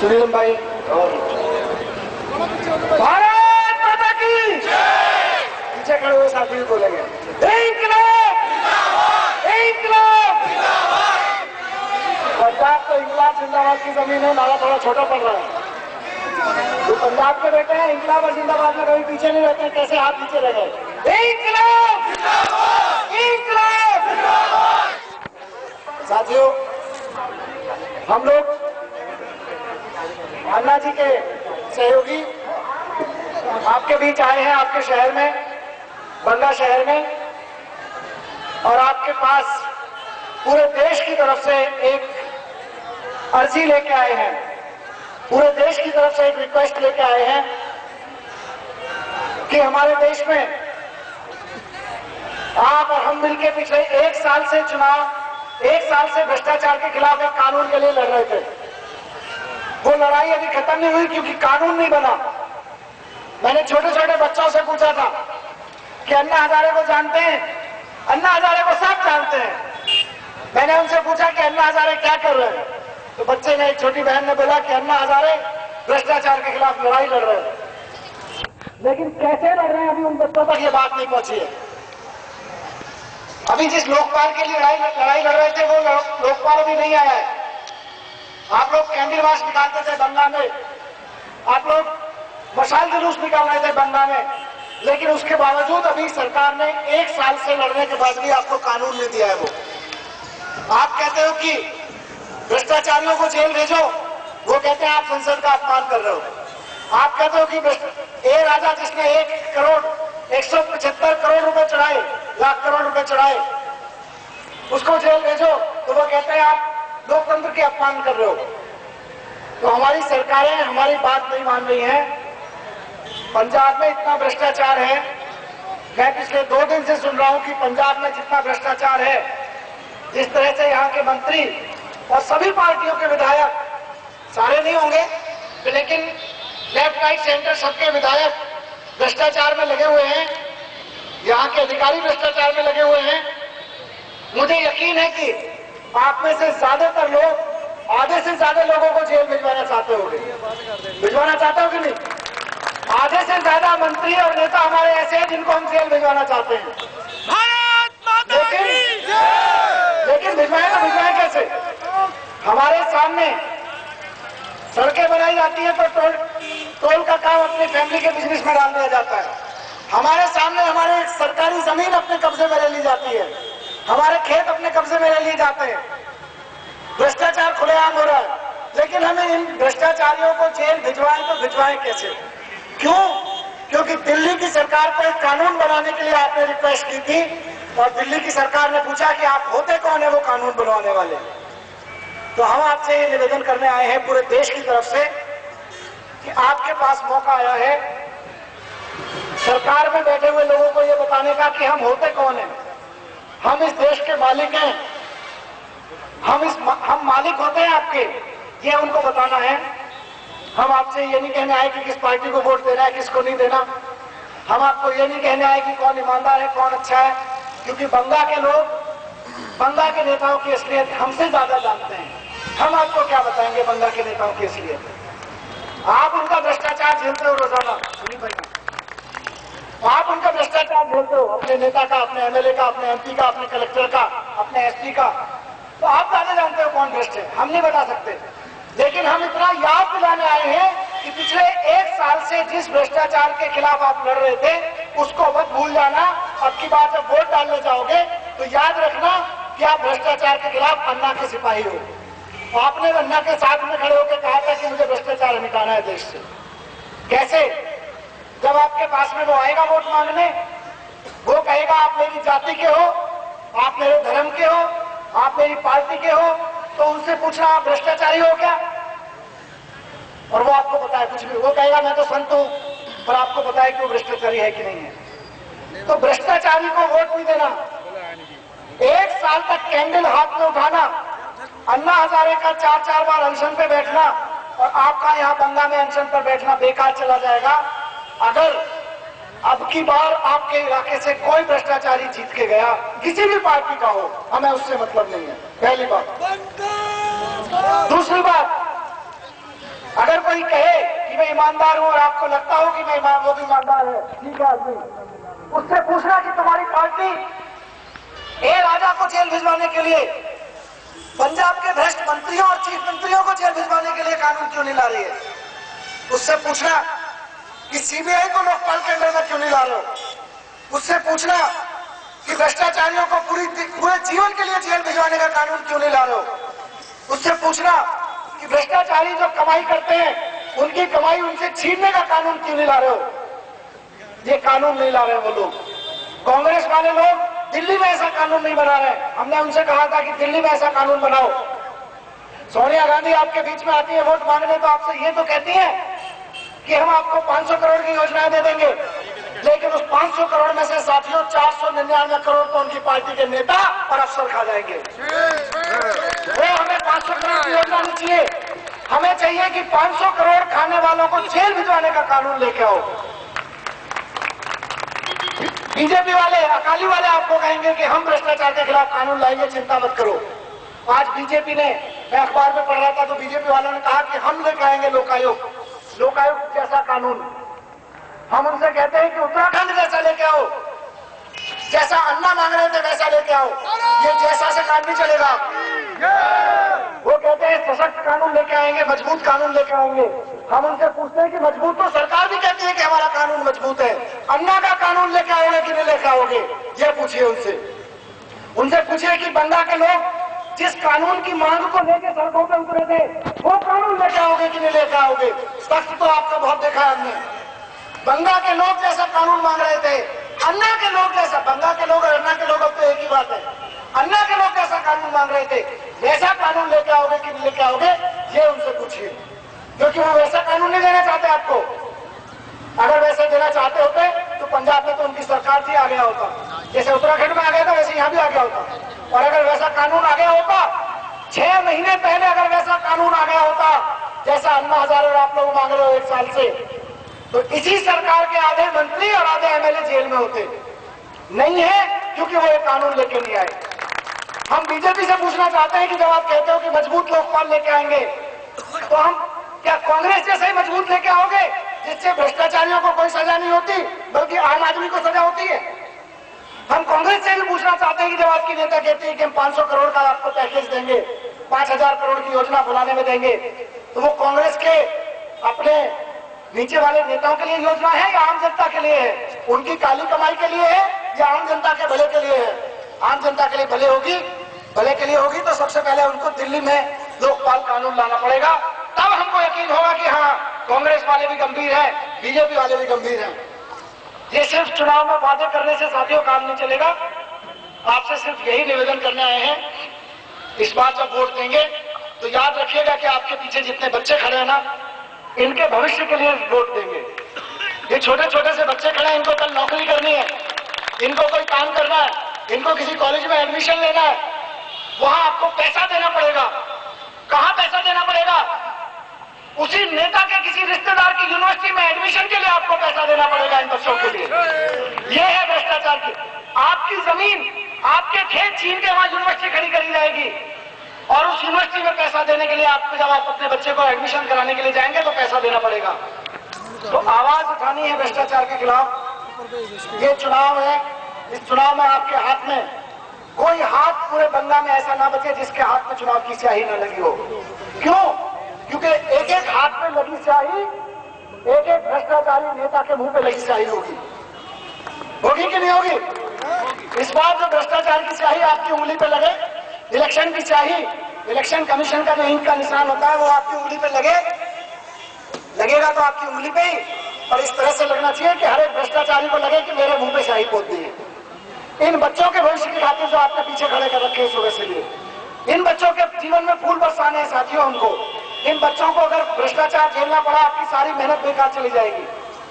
सुनील भाई और भारत माता की पीछे खड़े हुए साथी बोलेंगे इंकलाब इंकलाब। पंजाब तो इंकलाब जिंदाबाद की जमीन है, नारा थोड़ा छोटा पड़ रहा है। जो पंजाब के बेटे हैं इंकलाब और जिंदाबाद में कभी पीछे नहीं रहते, कैसे हाथ पीछे रह गए। इंकलाब इंकलाब। साथियों, हम लोग अन्ना जी के सहयोगी आपके बीच आए हैं, आपके शहर में, बंगा शहर में, और आपके पास पूरे देश की तरफ से एक अर्जी लेके आए हैं, पूरे देश की तरफ से एक रिक्वेस्ट लेके आए हैं कि हमारे देश में आप और हम मिलकर पिछले एक साल से भ्रष्टाचार के खिलाफ एक कानून के लिए लड़ रहे थे। वो लड़ाई अभी खत्म नहीं हुई क्योंकि कानून नहीं बना। मैंने छोटे छोटे बच्चों से पूछा था कि अन्ना हजारे को जानते हैं? अन्ना हजारे को सब जानते हैं। मैंने उनसे पूछा कि अन्ना हजारे क्या कर रहे हैं, तो बच्चे ने, एक छोटी बहन ने बोला कि अन्ना हजारे भ्रष्टाचार के खिलाफ लड़ाई लड़ रहे हैं। लेकिन कैसे लड़ रहे हैं अभी उन बच्चों तक ये बात नहीं पहुंची है। अभी जिस लोकपाल के लिए लड़ाई लड़ रहे थे वो लोकपाल अभी नहीं आया है। आप लोग कैंडल मार्च निकालते थे बंगा में, आप लोग मशाल जुलूस निकाल रहे थे बंगा में, लेकिन उसके बावजूद अभी सरकार ने एक साल से लड़ने के बाद भी आपको कानून नहीं दिया है। वो आप कहते हो कि भ्रष्टाचारियों को जेल भेजो, वो कहते हैं आप संसद का अपमान कर रहे हो। आप कहते हो कि ए राजा जिसने 175 करोड़ रुपए चढ़ाए, लाख करोड़ रुपए चढ़ाए, उसको जेल भेजो, तो वो कहते हैं आप लोकतंत्र के अपमान कर रहे हो। तो हमारी सरकारें हमारी बात नहीं मान रही हैं। पंजाब में इतना भ्रष्टाचार है, मैं पिछले 2 दिन से सुन रहा हूं कि पंजाब में जितना भ्रष्टाचार है, जिस तरह से यहाँ के मंत्री और सभी पार्टियों के विधायक, सारे नहीं होंगे लेकिन लेफ्ट राइट सेंटर सबके विधायक भ्रष्टाचार में लगे हुए हैं, यहाँ के अधिकारी भ्रष्टाचार में लगे हुए हैं। मुझे यकीन है कि आप में से ज्यादातर लोग, आधे से ज्यादा लोगों को जेल भिजवाना चाहते होंगे। भिजवाना चाहते हो कि नहीं? आधे से ज्यादा मंत्री और नेता हमारे ऐसे हैं जिनको हम जेल भिजवाना चाहते हैं। लेकिन भिजवाए कैसे? हमारे सामने सड़कें बनाई जाती है तो टोल का काम अपनी फैमिली के बिजनेस में डाल दिया जाता है। हमारे सामने हमारे सरकारी जमीन अपने कब्जे में ले ली जाती है, हमारे खेत अपने कब्जे में ले लिए जाते हैं। भ्रष्टाचार खुलेआम हो रहा है, लेकिन हमें इन भ्रष्टाचारियों को जेल भिजवाएं तो भिजवाएं कैसे? क्यों? क्योंकि दिल्ली की सरकार को एक कानून बनाने के लिए आपने रिक्वेस्ट की थी और दिल्ली की सरकार ने पूछा कि आप होते कौन है वो कानून बनवाने वाले। तो हम आपसे ये निवेदन करने आए हैं पूरे देश की तरफ से कि आपके पास मौका आया है सरकार में बैठे हुए लोगों को ये बताने का कि हम होते कौन हैं। हम इस देश के मालिक हैं, हम मालिक होते हैं आपके, ये उनको बताना है। हम आपसे ये नहीं कहने आए कि किस पार्टी को वोट देना है, किसको नहीं देना। हम आपको ये नहीं कहने आए कि कौन ईमानदार है, कौन अच्छा है, क्योंकि बंगा के लोग, बंगा के नेताओं की असलियत हमसे ज्यादा जानते हैं। हम आपको क्या बताएंगे बंगा के नेताओं की असलियत? आप उनका भ्रष्टाचार झेलते हो रोजाना, सुनी भाई, आप उनका भ्रष्टाचार झेलते हो, अपने नेता का, अपने एमएलए का, अपने एमपी का, अपने कलेक्टर का, अपने एसपी का। तो आप ज्यादा जानते हो कौन भ्रष्ट है, हम नहीं बता सकते। लेकिन हम इतना याद दिलाने आए हैं कि पिछले 1 साल से जिस भ्रष्टाचार के खिलाफ आप लड़ रहे थे उसको मत भूल जाना। अब की बार जब वोट डालने जाओगे तो याद रखना कि आप भ्रष्टाचार के खिलाफ अन्ना के सिपाही हो। आपने अन्ना के साथ में खड़े होकर कहा था कि मुझे भ्रष्टाचार मिटाना है देश से। कैसे? जब आपके पास में वो आएगा वोट मांगने, वो कहेगा आप मेरी जाति के हो, आप मेरे धर्म के हो, आप मेरी पार्टी के हो, तो उनसे पूछना आप भ्रष्टाचारी हो क्या? और वो आपको पता है कुछ भी, वो कहेगा मैं तो संत हूं, पर आपको पता है कि वो भ्रष्टाचारी है कि नहीं है। तो भ्रष्टाचारी को वोट नहीं देना, 1 साल तक कैंडल हाथ में उठाना, अन्ना हजारे का 4-4 बार अनशन पे बैठना और आपका यहाँ बंगा में अनशन पर बैठना बेकार चला जाएगा। अगर अब की बार आपके इलाके से कोई भ्रष्टाचारी जीत के गया, किसी भी पार्टी का हो, हमें उससे मतलब नहीं है, पहली बात। दूसरी बात, अगर कोई कहे कि मैं ईमानदार हूं और आपको लगता हो कि मैं वो भी ईमानदार है, ठीक है आदमी, उससे पूछना कि तुम्हारी पार्टी ए राजा को जेल भिजवाने के लिए, पंजाब के भ्रष्ट मंत्रियों और चीफ मंत्रियों को जेल भिजवाने के लिए कानून क्यों नहीं ला रही है। उससे पूछना कि सीबीआई को लोकपाल के अंडर में क्यों नहीं ला रहे हो। उससे पूछना कि भ्रष्टाचारियों को पूरे जीवन के लिए जेल भिजवाने का कानून क्यों नहीं ला रहे हो। उससे पूछना कि भ्रष्टाचारी जो कमाई करते हैं उनकी कमाई उनसे छीनने का कानून क्यों नहीं ला रहे हो। ये कानून नहीं ला रहे वो लोग। कांग्रेस वाले लोग दिल्ली में ऐसा कानून नहीं बना रहे। हमने उनसे कहा था कि दिल्ली में ऐसा कानून बनाओ। सोनिया गांधी आपके बीच में आती है वोट मांगने, तो आपसे ये तो कहती है कि हम आपको 500 करोड़ की योजनाएं दे देंगे, लेकिन उस 500 करोड़ में से साथियों 499 करोड़ तो उनकी पार्टी के नेता और अफसर खा जाएंगे। वो हमें 500 करोड़ की योजना नहीं चाहिए, हमें चाहिए कि 500 करोड़ खाने वालों को जेल भिजवाने का कानून लेके आओ। बीजेपी वाले, अकाली वाले आपको कहेंगे कि हम भ्रष्टाचार के खिलाफ कानून लाएंगे, चिंता मत करो। आज बीजेपी ने, मैं अखबार में पढ़ रहा था तो बीजेपी वालों ने कहा कि हम लेकर आएंगे लोकायुक्त जैसा कानून। हम उनसे कहते हैं कि उत्तराखंड जैसा लेके आओ, जैसा अन्ना मांग रहे थे वैसा लेके आओ। ये जैसा से काम नहीं चलेगा। वो कहते हैं सशक्त कानून लेके आएंगे, मजबूत कानून लेके आएंगे। हम उनसे पूछते हैं कि मजबूत तो सरकार भी कहती है कि हमारा कानून मजबूत है, अन्ना का कानून लेके आओगे कि नहीं लेके आओगे, ये पूछिए उनसे पूछिए कि बंगा के लोग जिस कानून की मांग को लेकर सड़कों पर उतरे थे वो कानून लेके आओगे कि नहीं लेके आओगे। सख्त तो आपका बहुत देखा है हमने। बंगा के लोग जैसा कानून मांग रहे थे, अन्ना के लोग जैसा, बंगा के लोग और अन्ना के लोग अब तो एक ही बात है, अन्ना के लोग जैसा कानून मांग रहे थे वैसा कानून लेके आओगे कि नहीं लेके आओगे, ये उनसे पूछिए। क्योंकि वो वैसा कानून नहीं देना चाहते आपको। अगर वैसे देना चाहते होते तो पंजाब में तो उनकी सरकार थी, आ गया होता। जैसे उत्तराखंड में आ गया था वैसे यहाँ भी आ गया होता। और अगर वैसा कानून आ गया होता 6 महीने पहले, अगर वैसा कानून आ गया होता जैसा अन्ना हजारे और आप लोग मांग रहे हो 1 साल से, तो इसी सरकार के आधे मंत्री और आधे एमएलए जेल में होते। नहीं है क्योंकि वो एक कानून लेके नहीं आए। हम बीजेपी से पूछना चाहते हैं कि जब आप कहते हो कि मजबूत लोकपाल लेके आएंगे, तो हम क्या कांग्रेस जैसे ही मजबूत लेके आओगे जिससे भ्रष्टाचारियों को कोई सजा नहीं होती बल्कि आम आदमी को सजा होती है। हम कांग्रेस से भी पूछना चाहते हैं कि जब आपकी नेता कहती है कि हम 500 करोड़ का आपको पैकेज देंगे, 5000 करोड़ की योजना बुलाने में देंगे, तो वो कांग्रेस के अपने नीचे वाले नेताओं के लिए योजना है या आम जनता के लिए है? उनकी काली कमाई के लिए है या आम जनता के भले के लिए है? आम जनता के लिए भले के लिए होगी तो सबसे पहले उनको दिल्ली में लोकपाल कानून लाना पड़ेगा, तब हमको यकीन होगा कि हाँ कांग्रेस वाले भी गंभीर हैं, बीजेपी वाले भी गंभीर हैं। ये सिर्फ चुनाव में वादे करने से साथियों काम नहीं चलेगा। आपसे सिर्फ यही निवेदन करने आए हैं, इस बार जब वोट देंगे तो याद रखिएगा कि आपके पीछे जितने बच्चे खड़े हैं ना, इनके भविष्य के लिए वोट देंगे। ये छोटे छोटे से बच्चे खड़े हैं, इनको कल नौकरी करनी है, इनको कोई काम करना है, इनको किसी कॉलेज में एडमिशन लेना है, वहां आपको पैसा देना पड़ेगा। कहां पैसा देना पड़ेगा? उसी नेता के किसी रिश्तेदार की यूनिवर्सिटी में एडमिशन के लिए आपको पैसा देना पड़ेगा इन बच्चों के लिए। ये है भ्रष्टाचार की। आपकी जमीन, आपके खेत छीन के वहां यूनिवर्सिटी खड़ी करी जाएगी और उस यूनिवर्सिटी में पैसा देने के लिए आपको, जब आप अपने बच्चे को एडमिशन कराने के लिए जाएंगे तो पैसा देना पड़ेगा। तो आवाज उठानी है भ्रष्टाचार के खिलाफ। ये चुनाव है, इस चुनाव में आपके हाथ में कोई हाथ पूरे बंगा में ऐसा ना बचे जिसके हाथ में चुनाव की स्याही न लगी हो। क्यों? क्योंकि एक एक हाथ में लगी स्याही एक एक भ्रष्टाचारी नेता के मुंह पे लगी स्याही होगी कि नहीं होगी? इस बार जो भ्रष्टाचार की स्याही आपकी उंगली पे लगे, इलेक्शन की स्याही, इलेक्शन कमीशन का जो इंक का निशान होता है वो आपकी उंगली पे लगेगा तो आपकी उंगली पे ही, और इस तरह से लगना चाहिए कि हर एक भ्रष्टाचारी को लगे कि मेरे मुंह पे स्याही पोत दी है। इन बच्चों के भविष्य की खातिर जो आपने पीछे खड़े कर रखे इस वजह से लिए, इन बच्चों के जीवन में फूल बरसाने हैं साथियों। उनको, इन बच्चों को अगर भ्रष्टाचार झेलना पड़ा, आपकी सारी मेहनत बेकार चली जाएगी।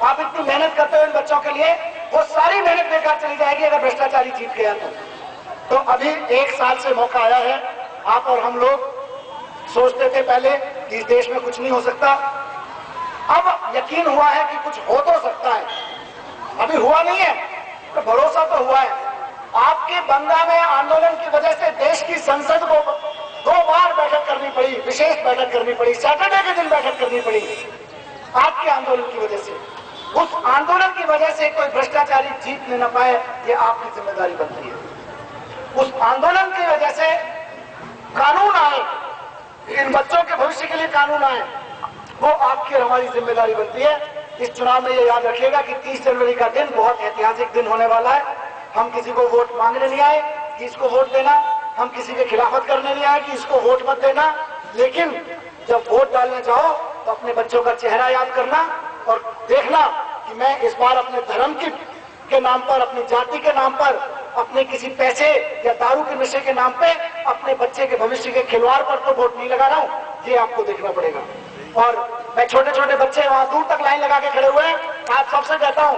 आप इतनी मेहनत करते हो इन बच्चों के लिए, वो सारी मेहनत बेकार चली जाएगी अगर भ्रष्टाचारी जीत गया तो अभी 1 साल से मौका आया है। आप और हम लोग सोचते थे पहले कि इस देश में कुछ नहीं हो सकता, अब यकीन हुआ है कि कुछ हो तो सकता है। अभी हुआ नहीं है तो भरोसा तो हुआ है। आपके बंगा में आंदोलन की वजह से देश की संसद को 2 बार बैठक करनी पड़ी। पड़ी, विशेष बैठक करनी पड़ी, सैटरडे के दिन बैठक करनी पड़ी आपके आंदोलन की वजह से। उस आंदोलन की वजह से कोई भ्रष्टाचारी जीत न पाए, ये आपकी जिम्मेदारी बनती है। उस आंदोलन की वजह से कानून आए, इन बच्चों के भविष्य के लिए कानून आए, वो आपकी और हमारी जिम्मेदारी बनती है। इस चुनाव में ये याद रखिएगा कि 30 जनवरी का दिन बहुत ऐतिहासिक दिन होने वाला है। हम किसी को वोट मांगने नहीं आए कि इसको वोट देना, हम किसी के खिलाफत करने नहीं आए कि इसको वोट मत देना, लेकिन जब वोट डालने जाओ तो अपने बच्चों का चेहरा याद करना और देखना कि मैं इस बार अपने धर्म के नाम पर, अपनी जाति के नाम पर, अपने किसी पैसे या दारू के नशे के नाम पे अपने बच्चे के भविष्य के खिलवाड़ पर तो वोट नहीं लगा रहा हूं, ये आपको देखना पड़ेगा। और मैं छोटे छोटे बच्चे वहां दूर तक लाइन लगा के खड़े हुए हैं, आप सबसे कहता हूं,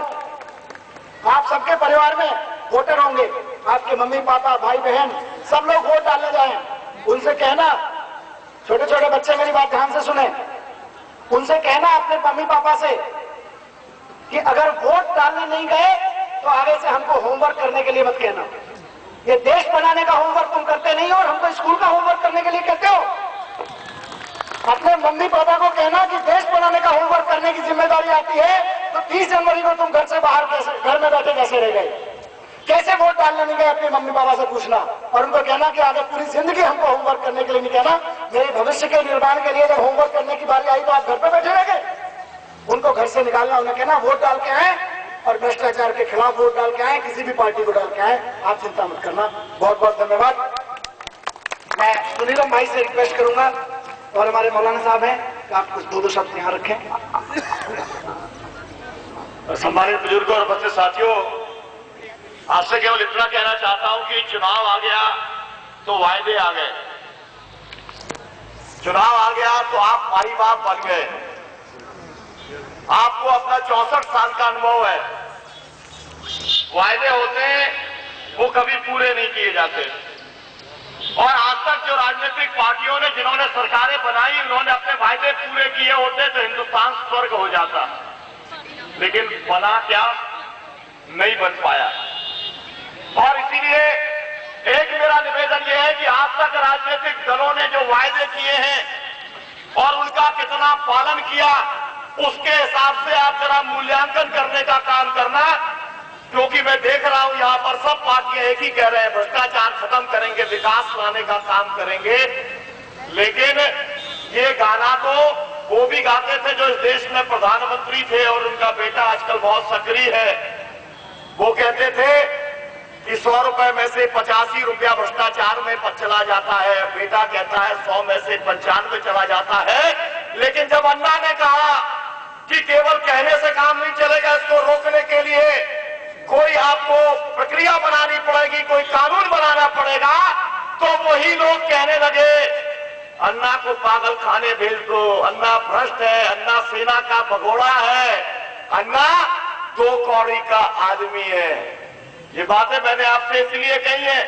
आप सबके परिवार में वोटर होंगे, आपके मम्मी पापा भाई बहन सब लोग वोट डालने जाएं। उनसे कहना, छोटे छोटे बच्चे मेरी बात ध्यान से सुने, उनसे कहना अपने मम्मी पापा से कि अगर वोट डालने नहीं गए तो आगे से हमको होमवर्क करने के लिए मत कहना। ये देश बनाने का होमवर्क तुम करते नहीं हो और हमको स्कूल का होमवर्क करने के लिए कहते हो। अपने मम्मी पापा को कहना कि देश बनाने का होमवर्क करने की जिम्मेदारी आती है तो 30 जनवरी को तुम घर से बाहर कैसे, घर में बैठे कैसे रह गए, कैसे वोट डालने नहीं गए, अपने मम्मी पापा से पूछना। और उनको कहना कि आगे पूरी जिंदगी हमको होमवर्क करने के लिए नहीं कहना, मेरे भविष्य के निर्माण के लिए जब होमवर्क करने की बारी आई तो आप घर पे बैठे रह गए। उनको घर से निकालना, उन्हें कहना वोट डाल के आए और भ्रष्टाचार के खिलाफ वोट डाल के आए, किसी भी पार्टी को डाल के आए, आप चिंता मत करना। बहुत बहुत धन्यवाद। मैं सुनीलम भाई से रिक्वेस्ट करूंगा और हमारे मौलाना साहब हैं कि आप कुछ दो शब्द यहाँ रखें। सम्मानित बुजुर्गों और बच्चे साथियों, आपसे केवल इतना कहना चाहता हूं कि चुनाव आ गया तो वायदे आ गए, चुनाव आ गया तो आप माई बाप बन गए। आपको अपना 64 साल का अनुभव है। वायदे होते हैं वो कभी पूरे नहीं किए जाते और आज तक जो राजनीतिक पार्टियों ने, जिन्होंने सरकारें बनाई, उन्होंने अपने वायदे पूरे किए होते तो हिंदुस्तान स्वर्ग हो जाता, लेकिन बना क्या, नहीं बन पाया। और इसीलिए एक मेरा निवेदन यह है कि आज तक राजनीतिक दलों ने जो वायदे किए हैं और उनका कितना पालन किया, उसके हिसाब से आप जरा मूल्यांकन करने का काम करना, क्योंकि मैं देख रहा हूं यहां पर सब पार्टियां एक ही कह रहे हैं भ्रष्टाचार खत्म करेंगे, विकास लाने का काम करेंगे, लेकिन ये गाना तो वो भी गाते थे जो इस देश में प्रधानमंत्री थे और उनका बेटा आजकल बहुत सक्रिय है। वो कहते थे कि 100 रुपए में से 85 रुपया भ्रष्टाचार में चला जाता है, बेटा कहता है 100 में से 95 चला जाता है। लेकिन जब अन्ना ने कहा कि केवल कहने से काम नहीं चलेगा, इसको रोकने के लिए कोई आपको प्रक्रिया बनानी पड़ेगी, कोई कानून बनाना पड़ेगा, तो वही लोग कहने लगे अन्ना को पागल खाने भेज दो, अन्ना भ्रष्ट है, अन्ना सेना का भगोड़ा है, अन्ना 2 कौड़ी का आदमी है। ये बातें मैंने आपसे इसलिए कही है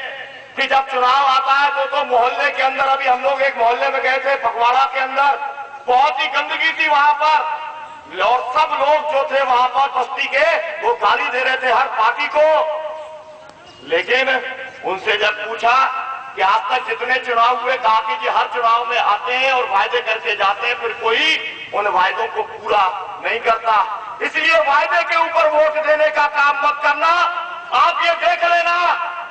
कि जब चुनाव आता है तो मोहल्ले के अंदर, अभी हम लोग एक मोहल्ले में गए थे फगवाड़ा के अंदर, बहुत ही गंदगी थी वहां पर और सब लोग जो थे वहां पर बस्ती के, वो गाली दे रहे थे हर पार्टी को। लेकिन उनसे जब पूछा कि आज तक जितने चुनाव हुए, कहा कि जी हर चुनाव में आते हैं और वायदे करके जाते हैं, फिर कोई उन वायदों को पूरा नहीं करता। इसलिए वायदे के ऊपर वोट देने का काम मत करना। आप ये देख लेना,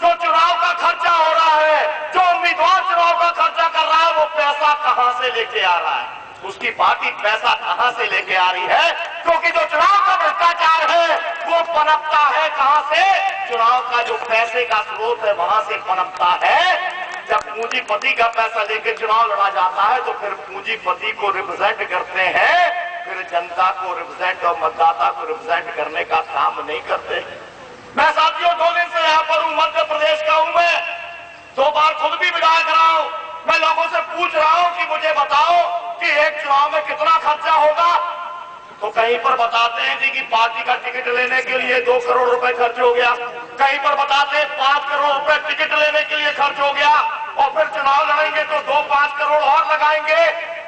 जो चुनाव का खर्चा हो रहा है, जो उम्मीदवार चुनाव का खर्चा कर रहा है, वो पैसा कहां से लेके आ रहा है, उसकी पार्टी पैसा कहां से लेके आ रही है, क्योंकि जो चुनाव का भ्रष्टाचार है वो पनपता है कहां से, चुनाव का जो पैसे का स्रोत है वहां से पनपता है। जब पूंजीपति का पैसा लेकर चुनाव लड़ा जाता है तो फिर पूंजीपति को रिप्रेजेंट करते हैं, फिर जनता को रिप्रेजेंट और मतदाता को रिप्रेजेंट करने का काम नहीं करते। मैं साथियों 2 दिन से यहाँ पर हूँ, मध्य प्रदेश का हूँ मैं, 2 बार खुद भी विधायक रहा हूँ। मैं लोगों से पूछ रहा हूँ कि मुझे बताओ कि एक चुनाव में कितना खर्चा होगा, तो कहीं पर बताते हैं जी कि पार्टी का टिकट लेने के लिए 2 करोड़ रुपए खर्च हो गया, कहीं पर बताते हैं 5 करोड़ रुपए टिकट लेने के लिए खर्च हो गया, और फिर चुनाव लड़ेंगे तो 2-5 करोड़ और लगाएंगे।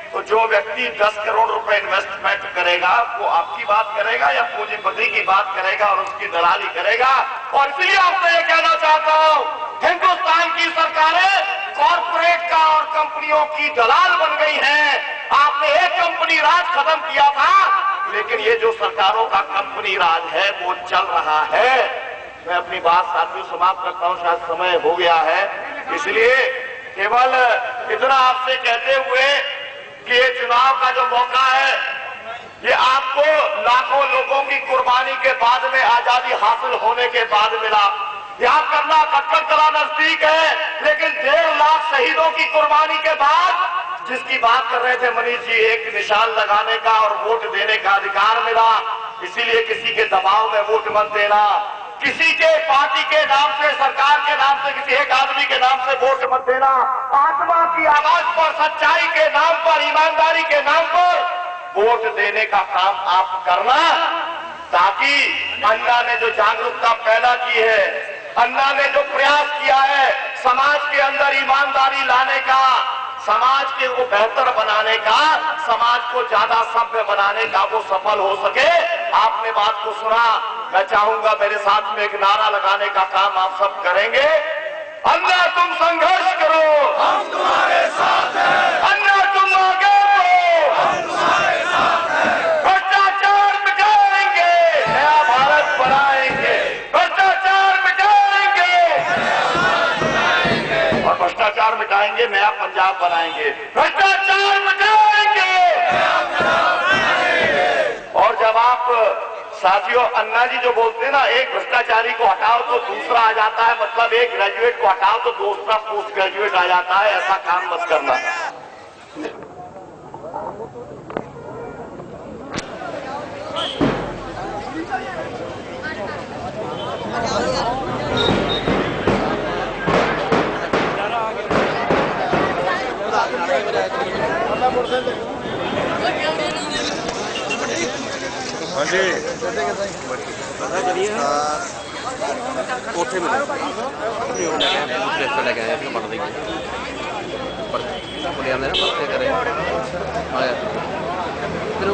तो जो व्यक्ति 10 करोड़ रुपए इन्वेस्टमेंट करेगा वो आपकी बात करेगा या पूंजीपति की बात करेगा और उसकी दलाली करेगा। और इसलिए आपसे ये कहना चाहता हूं, हिंदुस्तान की सरकारें कॉर्पोरेट का और कंपनियों की दलाल बन गई हैं। आपने एक कंपनी राज खत्म किया था, लेकिन ये जो सरकारों का कंपनी राज है वो चल रहा है। मैं अपनी बात साथियों समाप्त करता हूं, शायद समय हो गया है, इसलिए केवल इतना आपसे कहते हुए कि ये चुनाव का जो मौका है ये आपको लाखों लोगों की कुर्बानी के बाद में आजादी हासिल होने के बाद मिला। यहाँ करना कटकट कला नजदीक है, लेकिन 1.5 लाख शहीदों की कुर्बानी के बाद जिसकी बात कर रहे थे मनीष जी, एक निशान लगाने का और वोट देने का अधिकार मिला। इसीलिए किसी के दबाव में वोट मत देना, किसी के पार्टी के नाम से, सरकार के नाम से, किसी एक आदमी के नाम से वोट मत देना। आत्मा की आवाज पर, सच्चाई के नाम पर, ईमानदारी के नाम पर वोट देने का काम आप करना, ताकि अन्ना ने जो जागरूकता पैदा की है, अन्ना ने जो प्रयास किया है समाज के अंदर ईमानदारी लाने का, समाज के को बेहतर बनाने का, समाज को ज्यादा सभ्य बनाने का, वो सफल हो सके। आपने बात को सुना, मैं चाहूंगा मेरे साथ में एक नारा लगाने का काम आप सब करेंगे। अन्ना तुम संघर्ष करो, हम तुम्हारे साथ हैं। अन्ना तुम आगे बढ़ो, हम तुम्हारे साथ हैं। भ्रष्टाचार मिटाएंगे, नया भारत बनाएंगे। भ्रष्टाचार मिटाएंगे, और भ्रष्टाचार मिटाएंगे, नया पंजाब बनाएंगे। भ्रष्टाचार मिटाएंगे, और जब आप साथियों, अन्ना जी जो बोलते हैं ना, एक भ्रष्टाचारी को हटाओ तो दूसरा आ जाता है, मतलब एक ग्रेजुएट को हटाओ तो दूसरा पोस्ट ग्रेजुएट आ जाता है, ऐसा काम मत करना। हाँ जी, पता करिए कोठे में लेके आए अपने पढ़ देंगे पर ना पढ़ते करें फिर